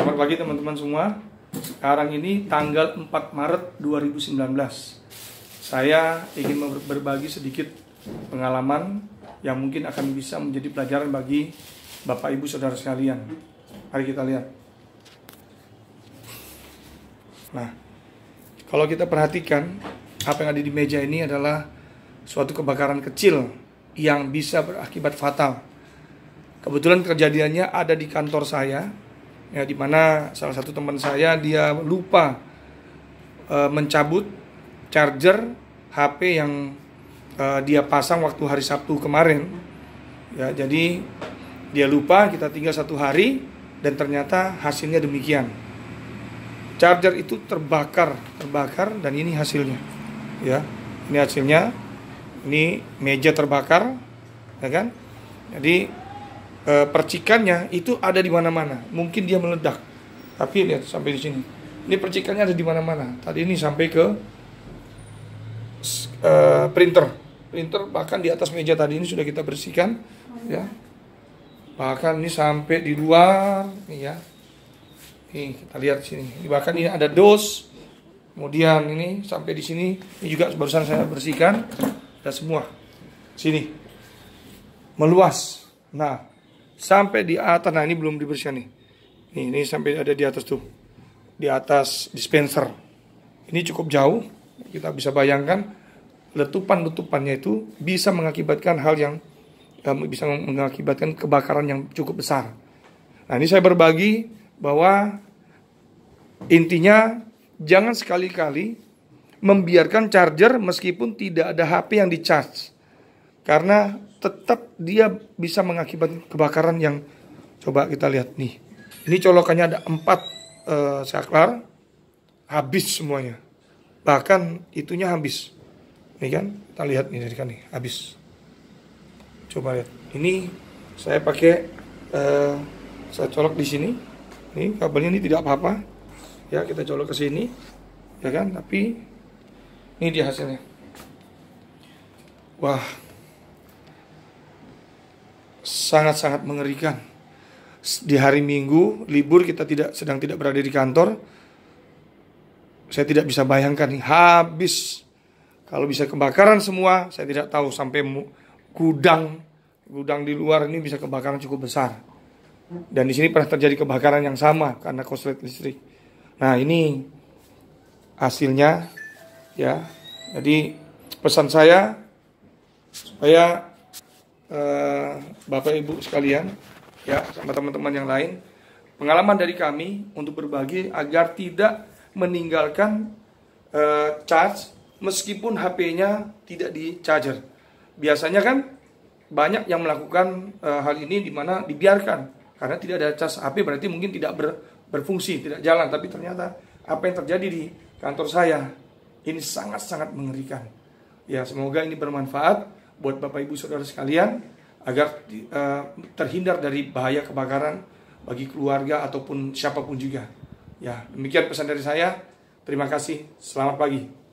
Selamat pagi teman-teman semua. Sekarang ini tanggal 4 Maret 2019. Saya ingin berbagi sedikit pengalaman yang mungkin akan bisa menjadi pelajaran bagi Bapak Ibu Saudara sekalian. Mari kita lihat. Nah, kalau kita perhatikan, apa yang ada di meja ini adalah suatu kebakaran kecil yang bisa berakibat fatal. Kebetulan kejadiannya ada di kantor saya, ya, di mana salah satu teman saya dia lupa mencabut charger HP yang dia pasang waktu hari Sabtu kemarin. Ya, jadi dia lupa, kita tinggal 1 hari dan ternyata hasilnya demikian. Charger itu terbakar dan ini hasilnya. Ya, ini hasilnya. Ini meja terbakar, ya kan? Jadi percikannya itu ada di mana-mana. Mungkin dia meledak, tapi lihat sampai di sini. Ini percikannya ada di mana-mana. Tadi ini sampai ke printer, bahkan di atas meja tadi ini sudah kita bersihkan, ya. Bahkan ini sampai di luar, nih ya. Nih kita lihat sini. Bahkan ini ada dos. Kemudian ini sampai di sini. Ini juga barusan saya bersihkan. Ada semua. Sini. Meluas. Nah, sampai di atas. Nah, ini belum dibersihkan nih. Ini sampai ada di atas tuh. Di atas dispenser. Ini cukup jauh. Kita bisa bayangkan letupan-letupannya itu bisa mengakibatkan hal yang bisa mengakibatkan kebakaran yang cukup besar. Nah, ini saya berbagi bahwa intinya jangan sekali-kali membiarkan charger meskipun tidak ada HP yang di-charge. Karena tetap dia bisa mengakibatkan kebakaran yang, coba kita lihat nih. Ini colokannya ada 4 saklar, habis semuanya. Bahkan itunya habis. Ini kan, kita lihat nih dari kan nih, habis. Coba lihat. Ini saya pakai saya colok di sini. Ini kabelnya ini tidak apa-apa. Ya, kita colok ke sini. Ya kan, tapi ini dia hasilnya. Wah, sangat-sangat mengerikan. Di hari Minggu libur, kita sedang tidak berada di kantor. Saya tidak bisa bayangkan nih, habis. Kalau bisa kebakaran semua, saya tidak tahu sampai gudang di luar ini bisa kebakaran cukup besar. Dan di sini pernah terjadi kebakaran yang sama karena korslet listrik. Nah, ini hasilnya, ya. Jadi pesan saya supaya Bapak Ibu sekalian, ya, sama teman-teman yang lain, pengalaman dari kami untuk berbagi agar tidak meninggalkan charge meskipun HP-nya tidak di charger. Biasanya kan banyak yang melakukan hal ini di mana dibiarkan karena tidak ada charge HP, berarti mungkin tidak berfungsi, tidak jalan. Tapi ternyata apa yang terjadi di kantor saya ini sangat-sangat mengerikan. Ya, semoga ini bermanfaat buat Bapak Ibu Saudara sekalian agar terhindar dari bahaya kebakaran bagi keluarga ataupun siapapun juga. Ya, demikian pesan dari saya. Terima kasih. Selamat pagi.